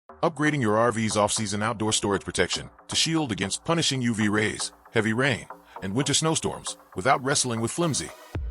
Upgrading your RV's off-season outdoor storage protection to shield against punishing UV rays, heavy rain, and winter snowstorms without wrestling with flimsy,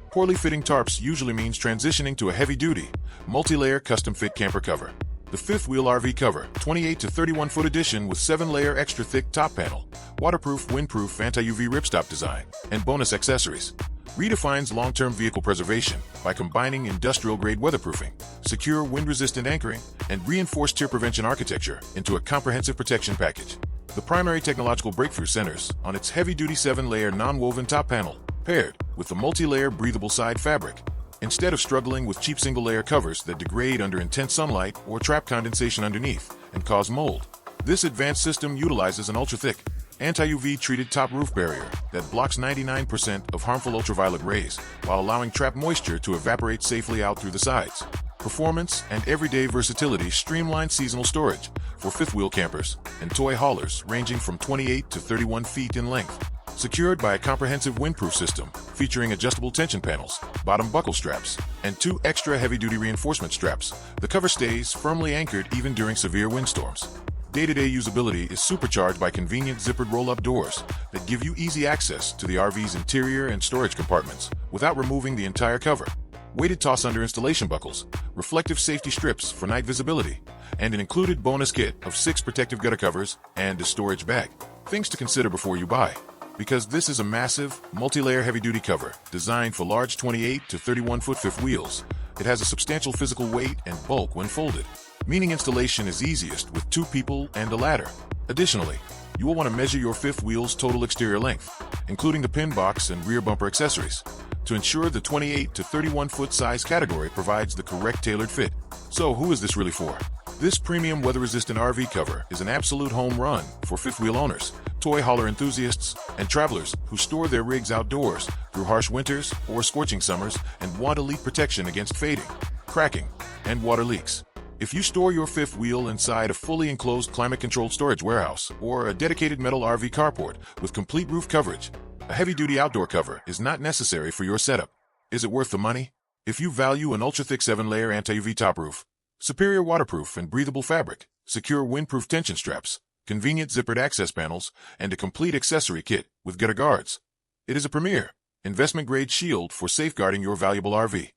poorly fitting tarps usually means transitioning to a heavy-duty, multi-layer custom-fit camper cover. The fifth wheel RV cover, 28 to 31 foot edition with 7-layer extra thick top panel, waterproof, windproof, anti-UV ripstop design, and bonus accessories, redefines long-term vehicle preservation by combining industrial-grade weatherproofing, secure wind-resistant anchoring, and reinforced tear prevention architecture into a comprehensive protection package. The primary technological breakthrough centers on its heavy-duty 7-layer non-woven top panel, paired with the multi-layer breathable side fabric. Instead of struggling with cheap single-layer covers that degrade under intense sunlight or trap condensation underneath and cause mold, this advanced system utilizes an ultra-thick, anti-UV treated top roof barrier that blocks 99% of harmful ultraviolet rays while allowing trapped moisture to evaporate safely out through the sides. Performance and everyday versatility streamline seasonal storage for fifth-wheel campers and toy haulers ranging from 28 to 31 feet in length. Secured by a comprehensive windproof system featuring adjustable tension panels, bottom buckle straps, and 2 extra heavy-duty reinforcement straps, the cover stays firmly anchored even during severe windstorms. Day-to-day usability is supercharged by convenient zippered roll-up doors that give you easy access to the RV's interior and storage compartments without removing the entire cover. Weighted toss-under installation buckles, reflective safety strips for night visibility, and an included bonus kit of 6 protective gutter covers and a storage bag. Things to consider before you buy. Because this is a massive, multi-layer heavy-duty cover designed for large 28 to 31-foot fifth wheels, it has a substantial physical weight and bulk when folded, meaning installation is easiest with 2 people and a ladder. Additionally, you will want to measure your fifth wheel's total exterior length, including the pin box and rear bumper accessories, to ensure the 28 to 31-foot size category provides the correct tailored fit. So who is this really for? This premium weather-resistant RV cover is an absolute home run for fifth-wheel owners, toy hauler enthusiasts, and travelers who store their rigs outdoors through harsh winters or scorching summers and want elite protection against fading, cracking, and water leaks. If you store your fifth wheel inside a fully enclosed climate-controlled storage warehouse or a dedicated metal RV carport with complete roof coverage, a heavy-duty outdoor cover is not necessary for your setup. Is it worth the money? If you value an ultra-thick 7-layer anti-UV top roof, superior waterproof and breathable fabric, secure windproof tension straps, convenient zippered access panels, and a complete accessory kit with gutter guards, it is a premier, investment-grade shield for safeguarding your valuable RV.